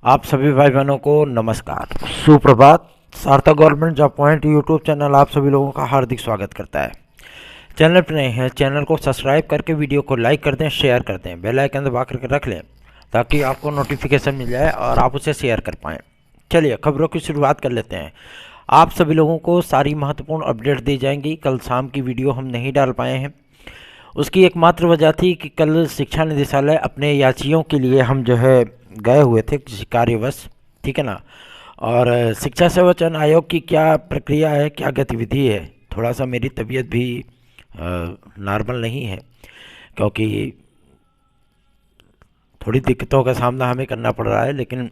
आप सभी भाई बहनों को नमस्कार, सुप्रभात। सार्थक government job point YouTube channel आप सभी लोगों का हार्दिक स्वागत करता है। चैनल पर नए हैं, चैनल को सब्सक्राइब करके वीडियो को लाइक कर दें, शेयर कर दें, बेल आइकन दबा करके रख लें ताकि आपको नोटिफिकेशन मिल जाए और आप उसे शेयर कर पाएँ। चलिए खबरों की शुरुआत कर लेते हैं। आप सभी लोगों को सारी महत्वपूर्ण अपडेट दी जाएंगी। कल शाम की वीडियो हम नहीं डाल पाए हैं, उसकी एकमात्र वजह थी कि कल शिक्षा निदेशालय अपने याचियों के लिए हम जो है गए हुए थे किसी कार्यवश, ठीक है ना। और शिक्षा सेवा चयन आयोग की क्या प्रक्रिया है, क्या गतिविधि है, थोड़ा सा मेरी तबीयत भी नॉर्मल नहीं है क्योंकि थोड़ी दिक्कतों का सामना हमें करना पड़ रहा है, लेकिन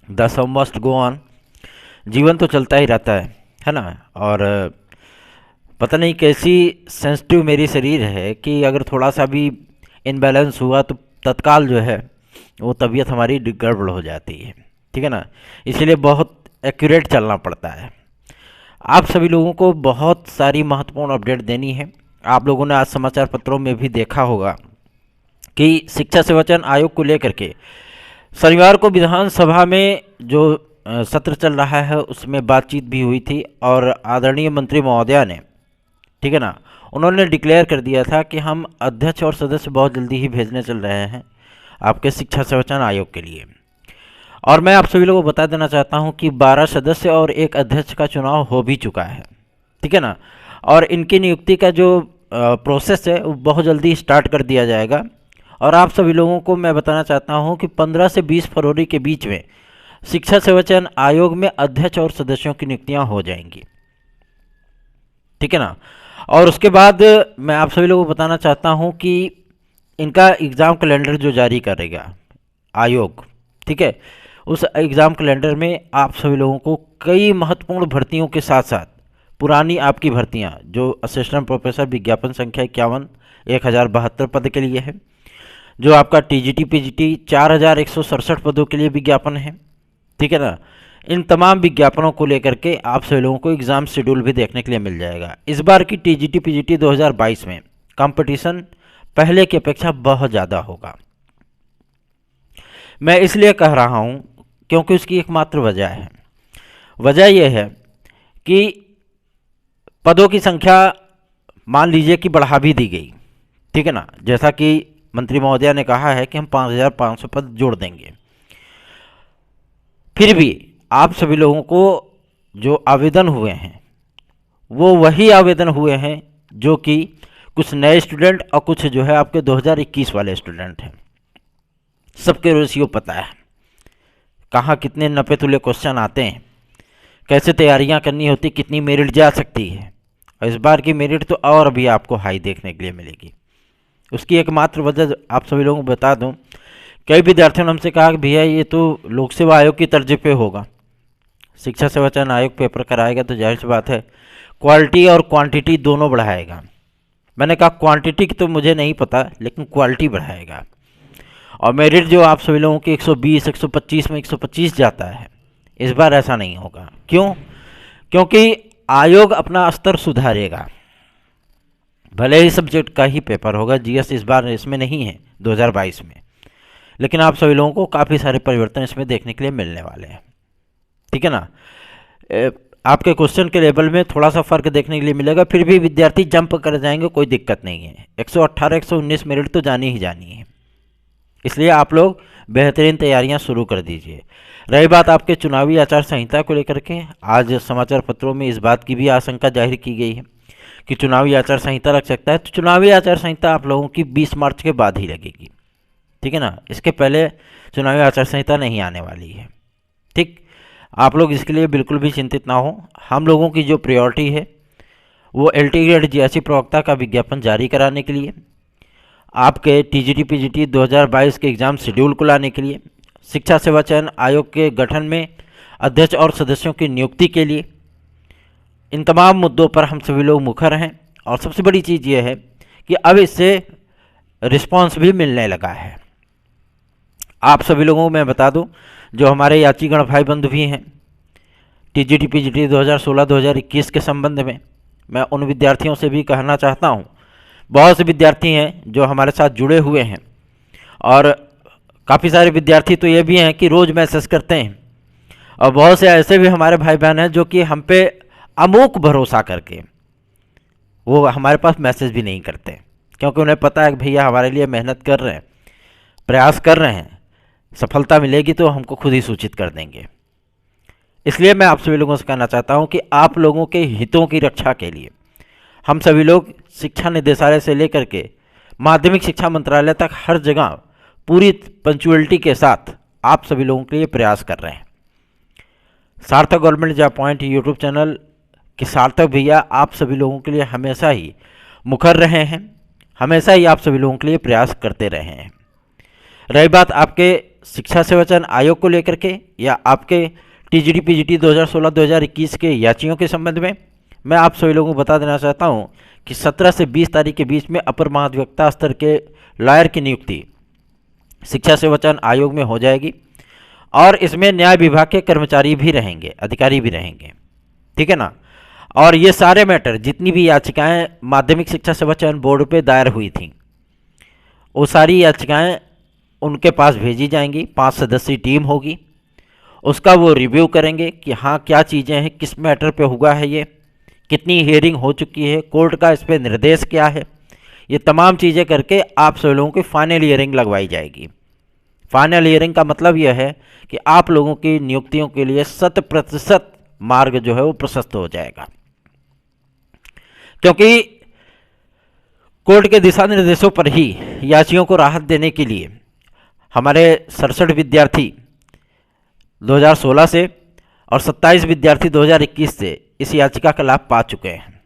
the show must go on. जीवन तो चलता ही रहता है ना। और पता नहीं कैसी सेंसिटिव मेरी शरीर है कि अगर थोड़ा सा भी इनबैलेंस हुआ तो तत्काल जो है वो तबीयत हमारी गड़बड़ हो जाती है, ठीक है ना। इसलिए बहुत एक्यूरेट चलना पड़ता है। आप सभी लोगों को बहुत सारी महत्वपूर्ण अपडेट देनी है। आप लोगों ने आज समाचार पत्रों में भी देखा होगा कि शिक्षा सेवा चयन आयोग को लेकर के शनिवार को विधानसभा में जो सत्र चल रहा है उसमें बातचीत भी हुई थी और आदरणीय मंत्री महोदया ने, ठीक है ना, उन्होंने डिक्लेयर कर दिया था कि हम अध्यक्ष और सदस्य बहुत जल्दी ही भेजने चल रहे हैं आपके शिक्षा सेवा चयन आयोग के लिए। और मैं आप सभी लोगों को बता देना चाहता हूं कि 12 सदस्य और एक अध्यक्ष का चुनाव हो भी चुका है, ठीक है ना। और इनकी नियुक्ति का जो प्रोसेस है वो बहुत जल्दी स्टार्ट कर दिया जाएगा। और आप सभी लोगों को मैं बताना चाहता हूं कि 15 से 20 फरवरी के बीच में शिक्षा सेवा चयन आयोग में अध्यक्ष और सदस्यों की नियुक्तियां हो जाएंगी, ठीक है ना। और उसके बाद मैं आप सभी लोगों को बताना चाहता हूं कि इनका एग्ज़ाम कैलेंडर जो जारी करेगा आयोग, ठीक है, उस एग्ज़ाम कैलेंडर में आप सभी लोगों को कई महत्वपूर्ण भर्तियों के साथ साथ पुरानी आपकी भर्तियां जो असिस्टेंट प्रोफेसर विज्ञापन संख्या 51 1072 पद के लिए है, जो आपका टीजीटी पीजीटी 4167 पदों के लिए विज्ञापन है, ठीक है ना। इन तमाम विज्ञापनों को लेकर के आप सभी लोगों को एग्ज़ाम शेड्यूल भी देखने के लिए मिल जाएगा। इस बार की टीजीटी पीजीटी 2022 में कंपटीशन पहले की अपेक्षा बहुत ज़्यादा होगा। मैं इसलिए कह रहा हूं क्योंकि उसकी एकमात्र वजह है। वजह यह है कि पदों की संख्या मान लीजिए कि बढ़ा भी दी गई, ठीक है ना, जैसा कि मंत्री महोदया ने कहा है कि हम 5500 पद जोड़ देंगे। फिर भी आप सभी लोगों को जो आवेदन हुए हैं वो वही आवेदन हुए हैं जो कि कुछ नए स्टूडेंट और कुछ जो है आपके 2021 वाले स्टूडेंट हैं। सबके रेशियो पता है, कहाँ कितने नपे तुले क्वेश्चन आते हैं, कैसे तैयारियां करनी होती, कितनी मेरिट जा सकती है। और इस बार की मेरिट तो और भी आपको हाई देखने के लिए मिलेगी। उसकी एकमात्र वजह आप सभी लोगों को बता दूं, कई विद्यार्थियों ने हमसे कहा कि भैया ये तो लोक सेवा आयोग की तर्ज पे होगा, शिक्षा सेवा चयन आयोग पेपर कराएगा तो जाहिर सी बात है क्वालिटी और क्वांटिटी दोनों बढ़ाएगा। मैंने कहा क्वांटिटी की तो मुझे नहीं पता, लेकिन क्वालिटी बढ़ाएगा। और मेरिट जो आप सभी लोगों की 120 125 में 125 जाता है, इस बार ऐसा नहीं होगा। क्यों? क्योंकि आयोग अपना स्तर सुधारेगा। भले ही सब्जेक्ट का ही पेपर होगा, जीएस इस बार इसमें नहीं है 2022 में, लेकिन आप सभी लोगों को काफ़ी सारे परिवर्तन इसमें देखने के लिए मिलने वाले हैं, ठीक है ना। आपके क्वेश्चन के लेवल में थोड़ा सा फर्क देखने के लिए मिलेगा, फिर भी विद्यार्थी जंप कर जाएंगे, कोई दिक्कत नहीं है। 118 119 मेरिट तो जानी ही जानी है, इसलिए आप लोग बेहतरीन तैयारियां शुरू कर दीजिए। रही बात आपके चुनावी आचार संहिता को लेकर के, आज समाचार पत्रों में इस बात की भी आशंका जाहिर की गई है कि चुनावी आचार संहिता लग सकता है। तो चुनावी आचार संहिता आप लोगों की 20 मार्च के बाद ही लगेगी, ठीक है ना। इसके पहले चुनावी आचार संहिता नहीं आने वाली है, ठीक। आप लोग इसके लिए बिल्कुल भी चिंतित ना हो। हम लोगों की जो प्रायोरिटी है वो एलटी ग्रेड जीएससी प्रवक्ता का विज्ञापन जारी कराने के लिए, आपके टीजीटी पीजीटी 2022 के एग्ज़ाम शेड्यूल को लाने के लिए, शिक्षा सेवा चयन आयोग के गठन में अध्यक्ष और सदस्यों की नियुक्ति के लिए, इन तमाम मुद्दों पर हम सभी लोग मुखर हैं। और सबसे बड़ी चीज़ ये है कि अब इससे रिस्पांस भी मिलने लगा है। आप सभी लोगों को मैं बता दूं, जो हमारे यात्रीगण भाई बंधु भी हैं टीजीटी पीजीटी 2016-2021 के संबंध में, मैं उन विद्यार्थियों से भी कहना चाहता हूं, बहुत से विद्यार्थी हैं जो हमारे साथ जुड़े हुए हैं और काफ़ी सारे विद्यार्थी तो ये भी हैं कि रोज़ मैसेज करते हैं, और बहुत से ऐसे भी हमारे भाई बहन हैं जो कि हम पे अमूक भरोसा करके वो हमारे पास मैसेज भी नहीं करते, क्योंकि उन्हें पता है कि भैया हमारे लिए मेहनत कर रहे हैं, प्रयास कर रहे हैं, सफलता मिलेगी तो हमको खुद ही सूचित कर देंगे। इसलिए मैं आप सभी लोगों से कहना चाहता हूं कि आप लोगों के हितों की रक्षा के लिए हम सभी लोग शिक्षा निदेशालय से लेकर के माध्यमिक शिक्षा मंत्रालय तक हर जगह पूरी पंचुअलिटी के साथ आप सभी लोगों के लिए प्रयास कर रहे हैं। सार्थक government job point YouTube channel कि सार्थक भैया आप सभी लोगों के लिए हमेशा ही मुखर रहे हैं, हमेशा ही आप सभी लोगों के लिए प्रयास करते रहे हैं। रही बात आपके शिक्षा सेवा चयन आयोग को लेकर के या आपके टीजीटी पीजीटी 2016-2021 के याचियों के संबंध में, मैं आप सभी लोगों को बता देना चाहता हूं कि 17 से 20 तारीख के बीच में अपर महाधिवक्ता स्तर के लॉयर की नियुक्ति शिक्षा सेवा चयन आयोग में हो जाएगी, और इसमें न्याय विभाग के कर्मचारी भी रहेंगे, अधिकारी भी रहेंगे, ठीक है ना। और ये सारे मैटर, जितनी भी याचिकाएं माध्यमिक शिक्षा सेवा चयन बोर्ड पे दायर हुई थी, वो सारी याचिकाएं उनके पास भेजी जाएंगी। 5 सदस्यीय टीम होगी, उसका वो रिव्यू करेंगे कि हाँ क्या चीज़ें हैं, किस मैटर पे हुआ है, ये कितनी हियरिंग हो चुकी है, कोर्ट का इस पर निर्देश क्या है, ये तमाम चीज़ें करके आप सभी लोगों की फाइनल हियरिंग लगवाई जाएगी। फाइनल हियरिंग का मतलब यह है कि आप लोगों की नियुक्तियों के लिए 100% मार्ग जो है वो प्रशस्त हो जाएगा, क्योंकि कोर्ट के दिशा निर्देशों पर ही याचियों को राहत देने के लिए हमारे 67 विद्यार्थी 2016 से और 27 विद्यार्थी 2021 से इस याचिका का लाभ पा चुके हैं,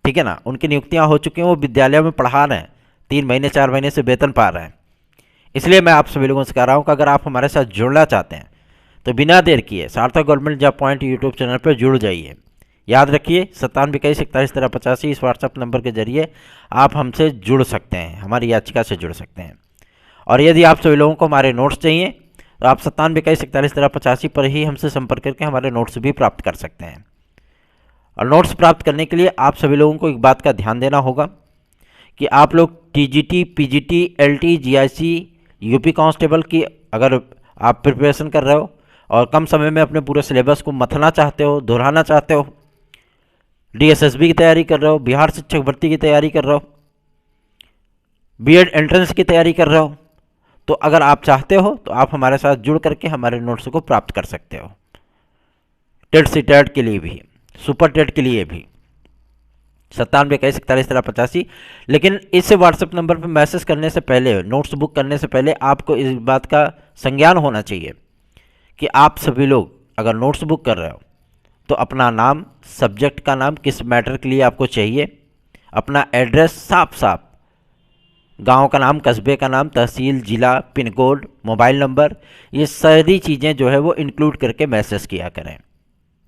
ठीक है ना। उनकी नियुक्तियां हो चुकी हैं, वो विद्यालयों में पढ़ा रहे हैं, 3 महीने 4 महीने से वेतन पा रहे हैं। इसलिए मैं आप सभी लोगों से कह रहा हूं कि अगर आप हमारे साथ जुड़ना चाहते हैं तो बिना देर किए सार्थक government job point YouTube channel पर जुड़ जाइए। याद रखिए 9721411385 इस व्हाट्सएप नंबर के जरिए आप हमसे जुड़ सकते हैं, हमारी याचिका से जुड़ सकते हैं। और यदि आप सभी लोगों को हमारे नोट्स चाहिए तो आप 9721411385 पर ही हमसे संपर्क करके हमारे नोट्स भी प्राप्त कर सकते हैं। और नोट्स प्राप्त करने के लिए आप सभी लोगों को एक बात का ध्यान देना होगा कि आप लोग TGT, PGT, LT, GIC, UP constable की अगर आप प्रिपरेशन कर रहे हो और कम समय में अपने पूरे सिलेबस को मथना चाहते हो, दोहराना चाहते हो, डीएसएसबी की तैयारी कर रहे हो, बिहार शिक्षक भर्ती की तैयारी कर रहे हो, बीएड एंट्रेंस की तैयारी कर रहे हो, तो अगर आप चाहते हो तो आप हमारे साथ जुड़ करके हमारे नोट्स को प्राप्त कर सकते हो। टेट सीटेट के लिए भी, सुपर टेट के लिए भी 9721411385। लेकिन इस व्हाट्सएप नंबर पर मैसेज करने से पहले, नोट्स बुक करने से पहले आपको इस बात का संज्ञान होना चाहिए कि आप सभी लोग अगर नोट्स बुक कर रहे हो तो अपना नाम, सब्जेक्ट का नाम, किस मैटर के लिए आपको चाहिए, अपना एड्रेस साफ साफ, गांव का नाम, कस्बे का नाम, तहसील, जिला, पिन कोड, मोबाइल नंबर, ये सारी चीज़ें जो है वो इंक्लूड करके मैसेज किया करें,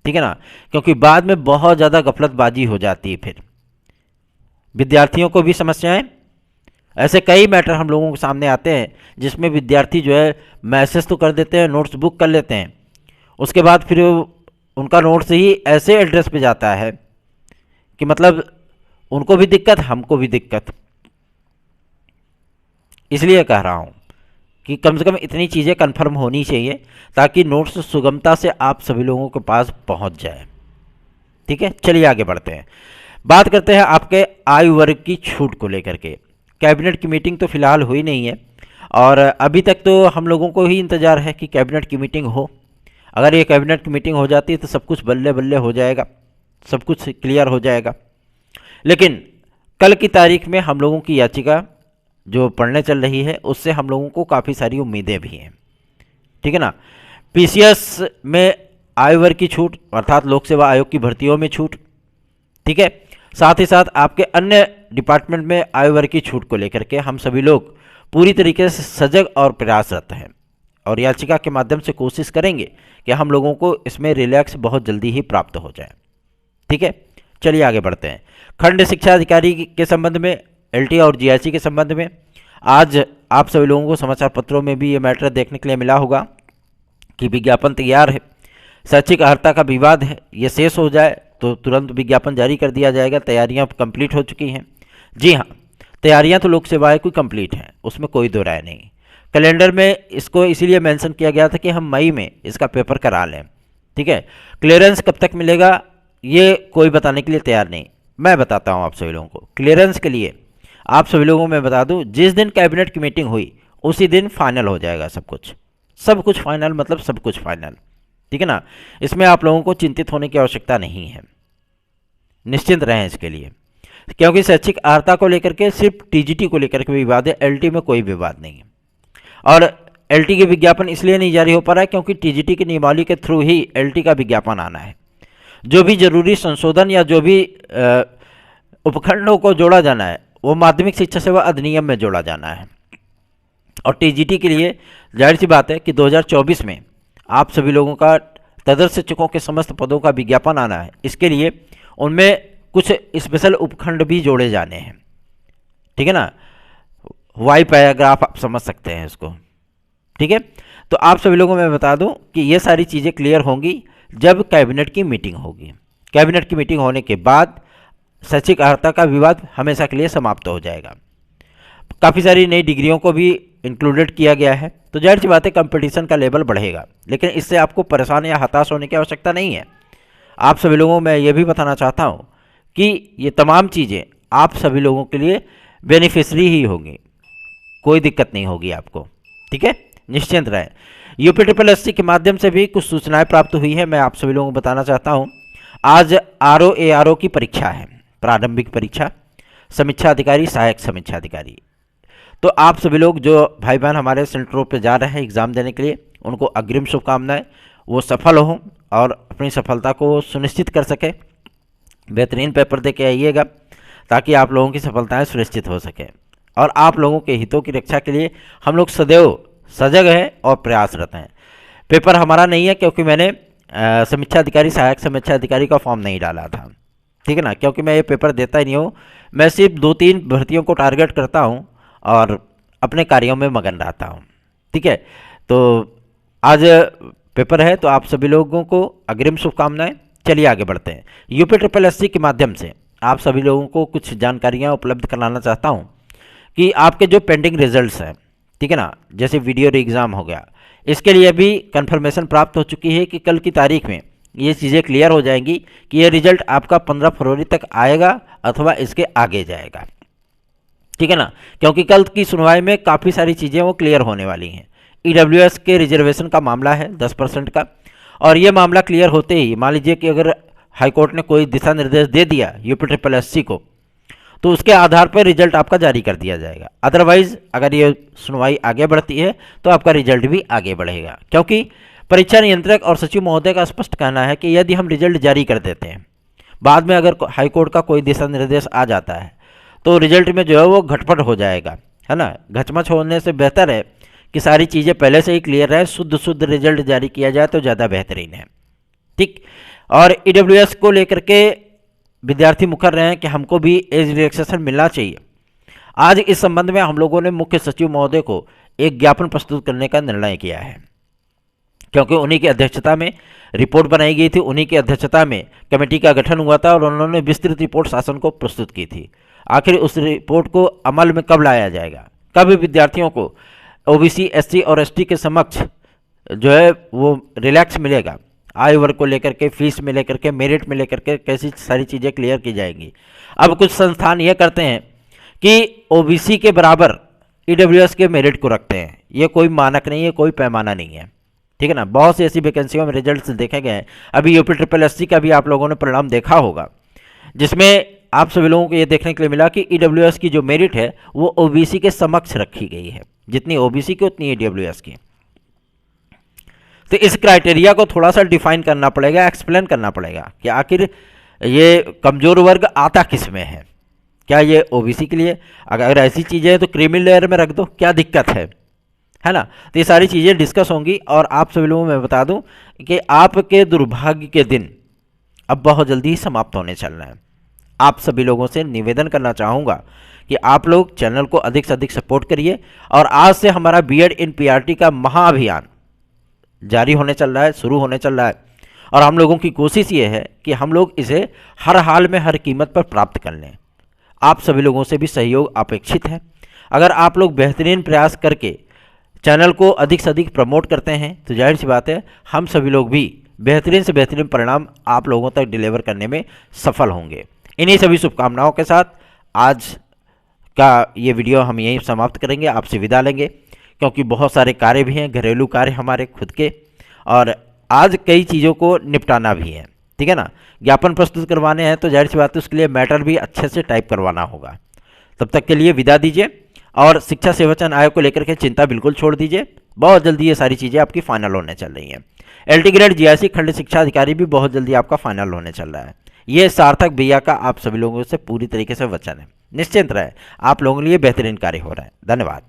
ठीक है ना। क्योंकि बाद में बहुत ज़्यादा गफलतबाजी हो जाती है, फिर विद्यार्थियों को भी समस्याएं, ऐसे कई मैटर हम लोगों के सामने आते हैं जिसमें विद्यार्थी जो है मैसेज तो कर देते हैं, नोट्स बुक कर लेते हैं, उसके बाद फिर उनका नोट्स ही ऐसे एड्रेस पे जाता है कि मतलब उनको भी दिक्कत, हमको भी दिक्कत। इसलिए कह रहा हूँ कि कम से कम इतनी चीज़ें कंफर्म होनी चाहिए ताकि नोट्स सुगमता से आप सभी लोगों के पास पहुँच जाए, ठीक है। चलिए आगे बढ़ते हैं, बात करते हैं आपके आयु वर्ग की छूट को लेकर के। कैबिनेट की मीटिंग तो फिलहाल हुई नहीं है और अभी तक तो हम लोगों को ही इंतज़ार है कि कैबिनेट की मीटिंग हो। अगर ये कैबिनेट की मीटिंग हो जाती है तो सब कुछ बल्ले बल्ले हो जाएगा, सब कुछ क्लियर हो जाएगा। लेकिन कल की तारीख में हम लोगों की याचिका जो पढ़ने चल रही है उससे हम लोगों को काफ़ी सारी उम्मीदें भी हैं, ठीक है ना। पीसीएस में आयु वर्ग की छूट अर्थात लोक सेवा आयोग की भर्तियों में छूट, ठीक है। साथ ही साथ आपके अन्य डिपार्टमेंट में आयु वर्ग की छूट को लेकर के हम सभी लोग पूरी तरीके से सजग और प्रयासरत हैं और याचिका के माध्यम से कोशिश करेंगे कि हम लोगों को इसमें रिलैक्स बहुत जल्दी ही प्राप्त हो जाए, ठीक है। चलिए आगे बढ़ते हैं। खंड शिक्षा अधिकारी के संबंध में, एलटी और जीआईसी के संबंध में आज आप सभी लोगों को समाचार पत्रों में भी ये मैटर देखने के लिए मिला होगा कि विज्ञापन तैयार है। शैक्षिक अर्हता का विवाद है, ये शेष हो जाए तो तुरंत विज्ञापन जारी कर दिया जाएगा। तैयारियां कंप्लीट हो चुकी हैं। जी हाँ, तैयारियां तो लोक सेवाएं की कंप्लीट हैं, उसमें कोई दो राय नहीं। कैलेंडर में इसको इसीलिए मेंशन किया गया था कि हम मई में इसका पेपर करा लें। ठीक है, क्लियरेंस कब तक मिलेगा ये कोई बताने के लिए तैयार नहीं। मैं बताता हूँ आप सभी लोगों को। क्लियरेंस के लिए आप सभी लोगों को मैं बता दूँ, जिस दिन कैबिनेट की मीटिंग हुई उसी दिन फाइनल हो जाएगा सब कुछ। सब कुछ फाइनल मतलब सब कुछ फाइनल, ठीक है ना। इसमें आप लोगों को चिंतित होने की आवश्यकता नहीं है, निश्चिंत रहें इसके लिए, क्योंकि शैक्षिक अर्हता को लेकर के सिर्फ टीजीटी को लेकर के विवाद है, एलटी में कोई विवाद नहीं है। और एलटी के विज्ञापन इसलिए नहीं जारी हो पा रहा है क्योंकि टीजीटी की नियमावली के थ्रू ही एलटी का विज्ञापन आना है। जो भी जरूरी संशोधन या जो भी उपखंडों को जोड़ा जाना है वो माध्यमिक शिक्षा सेवा अधिनियम में जोड़ा जाना है। और टीजीटी के लिए जाहिर सी बात है कि 2024 में आप सभी लोगों का तदर्थ शिक्षकों के समस्त पदों का विज्ञापन आना है। इसके लिए उनमें कुछ स्पेशल उपखंड भी जोड़े जाने हैं, ठीक है ना। वाई पैराग्राफ आप समझ सकते हैं इसको, ठीक है। तो आप सभी लोगों को मैं बता दूं कि ये सारी चीज़ें क्लियर होंगी जब कैबिनेट की मीटिंग होगी। कैबिनेट की मीटिंग होने के बाद शैक्षिक अर्हता का विवाद हमेशा के लिए समाप्त हो जाएगा। काफ़ी सारी नई डिग्रियों को भी इंक्लूडेड किया गया है, तो जाहिर सी बात है कंपटीशन का लेवल बढ़ेगा, लेकिन इससे आपको परेशान या हताश होने की आवश्यकता नहीं है। आप सभी लोगों को मैं ये भी बताना चाहता हूँ कि ये तमाम चीज़ें आप सभी लोगों के लिए बेनिफिशरी ही होंगी, कोई दिक्कत नहीं होगी आपको, ठीक है, निश्चिंत रहें। UPSSC के माध्यम से भी कुछ सूचनाएं प्राप्त हुई है, मैं आप सभी लोगों को बताना चाहता हूं। आज RO ARO की परीक्षा है, प्रारंभिक परीक्षा, समीक्षा अधिकारी, सहायक समीक्षा अधिकारी। तो आप सभी लोग जो भाई बहन हमारे सेंटरों पे जा रहे हैं एग्ज़ाम देने के लिए, उनको अग्रिम शुभकामनाएं, वो सफल हों और अपनी सफलता को सुनिश्चित कर सकें। बेहतरीन पेपर दे के आइएगा ताकि आप लोगों की सफलताएं सुनिश्चित हो सकें। और आप लोगों के हितों की रक्षा के लिए हम लोग सदैव सजग हैं और प्रयासरत हैं। पेपर हमारा नहीं है क्योंकि मैंने समीक्षा अधिकारी, सहायक समीक्षा अधिकारी का फॉर्म नहीं डाला था, ठीक है ना, क्योंकि मैं ये पेपर देता ही नहीं हूँ। मैं सिर्फ 2-3 भर्तियों को टारगेट करता हूँ और अपने कार्यों में मगन रहता हूँ, ठीक है। तो आज पेपर है तो आप सभी लोगों को अग्रिम शुभकामनाएं। चलिए आगे बढ़ते हैं। UPSSC के माध्यम से आप सभी लोगों को कुछ जानकारियाँ उपलब्ध कराना चाहता हूँ कि आपके जो पेंडिंग रिजल्ट्स हैं, ठीक है ना, जैसे वीडियो एग्ज़ाम हो गया, इसके लिए भी कंफर्मेशन प्राप्त हो चुकी है कि कल की तारीख में ये चीज़ें क्लियर हो जाएंगी कि ये रिजल्ट आपका 15 फरवरी तक आएगा अथवा इसके आगे जाएगा, ठीक है ना, क्योंकि कल की सुनवाई में काफ़ी सारी चीज़ें वो क्लियर होने वाली हैं। EWS के रिजर्वेशन का मामला है 10% का, और ये मामला क्लियर होते ही मान लीजिए कि अगर हाईकोर्ट ने कोई दिशा निर्देश दे दिया UPSSC को, तो उसके आधार पर रिजल्ट आपका जारी कर दिया जाएगा। अदरवाइज अगर ये सुनवाई आगे बढ़ती है तो आपका रिजल्ट भी आगे बढ़ेगा, क्योंकि परीक्षा नियंत्रक और सचिव महोदय का स्पष्ट कहना है कि यदि हम रिजल्ट जारी कर देते हैं, बाद में अगर हाईकोर्ट का कोई दिशा निर्देश आ जाता है तो रिजल्ट में जो है वो घटपट हो जाएगा, है ना। घचमच होने से बेहतर है कि सारी चीज़ें पहले से ही क्लियर रहे, शुद्ध रिजल्ट जारी किया जाए तो ज़्यादा बेहतरीन है, ठीक। और EWS को लेकर के विद्यार्थी मुखर रहे हैं कि हमको भी एज रिलैक्सेशन मिलना चाहिए। आज इस संबंध में हम लोगों ने मुख्य सचिव महोदय को एक ज्ञापन प्रस्तुत करने का निर्णय किया है, क्योंकि उन्हीं की अध्यक्षता में रिपोर्ट बनाई गई थी, उन्हीं की अध्यक्षता में कमेटी का गठन हुआ था और उन्होंने विस्तृत रिपोर्ट शासन को प्रस्तुत की थी। आखिर उस रिपोर्ट को अमल में कब लाया जाएगा, कब विद्यार्थियों को OBC, SC और ST के समक्ष जो है वो रिलैक्स मिलेगा, आयु वर्ग को लेकर के, फीस में लेकर के, मेरिट में लेकर के, कैसी सारी चीज़ें क्लियर की जाएंगी। अब कुछ संस्थान ये करते हैं कि OBC के बराबर EWS के मेरिट को रखते हैं। ये कोई मानक नहीं है, कोई पैमाना नहीं है, ठीक है ना। बहुत सी ऐसी वैकेंसियों में रिजल्ट्स देखे गए हैं। अभी UPSSC का भी आप लोगों ने परिणाम देखा होगा, जिसमें आप सभी लोगों को ये देखने के लिए मिला कि EWS की जो मेरिट है वो OBC के समक्ष रखी गई है, जितनी OBC की उतनी EWS की। तो इस क्राइटेरिया को थोड़ा सा डिफाइन करना पड़ेगा, एक्सप्लेन करना पड़ेगा कि आखिर ये कमज़ोर वर्ग आता किस में है। क्या ये OBC के लिए? अगर ऐसी चीज़ें हैं तो क्रीमी लेयर में रख दो, क्या दिक्कत है ना। तो ये सारी चीज़ें डिस्कस होंगी। और आप सभी लोगों को मैं बता दूं कि आपके दुर्भाग्य के दिन अब बहुत जल्दी ही समाप्त होने चल रहे हैं। आप सभी लोगों से निवेदन करना चाहूँगा कि आप लोग चैनल को अधिक से अधिक सपोर्ट करिए। और आज से हमारा B.Ed in PRT का महाअभियान जारी होने चल रहा है, शुरू होने चल रहा है। और हम लोगों की कोशिश ये है कि हम लोग इसे हर हाल में, हर कीमत पर प्राप्त कर लें। आप सभी लोगों से भी सहयोग अपेक्षित है। अगर आप लोग बेहतरीन प्रयास करके चैनल को अधिक से अधिक प्रमोट करते हैं तो जाहिर सी बात है हम सभी लोग भी बेहतरीन से बेहतरीन परिणाम आप लोगों तक डिलीवर करने में सफल होंगे। इन्हीं सभी शुभकामनाओं के साथ आज का ये वीडियो हम यहीं समाप्त करेंगे, आपसे विदा लेंगे, क्योंकि बहुत सारे कार्य भी हैं, घरेलू कार्य हमारे खुद के, और आज कई चीज़ों को निपटाना भी है, ठीक है ना। ज्ञापन प्रस्तुत करवाने हैं तो जाहिर सी बात है उसके लिए मैटर भी अच्छे से टाइप करवाना होगा। तब तक के लिए विदा दीजिए और शिक्षा सेवाचयन आयोग को लेकर के चिंता बिल्कुल छोड़ दीजिए। बहुत जल्दी ये सारी चीज़ें आपकी फाइनल होने चल रही हैं। एलटी ग्रेड जीआईसी खंड शिक्षा अधिकारी भी बहुत जल्दी आपका फाइनल होने चल रहा है। ये सार्थक भैया का आप सभी लोगों से पूरी तरीके से वचन है। निश्चिंत रहे, आप लोगों के लिए बेहतरीन कार्य हो रहा है। धन्यवाद।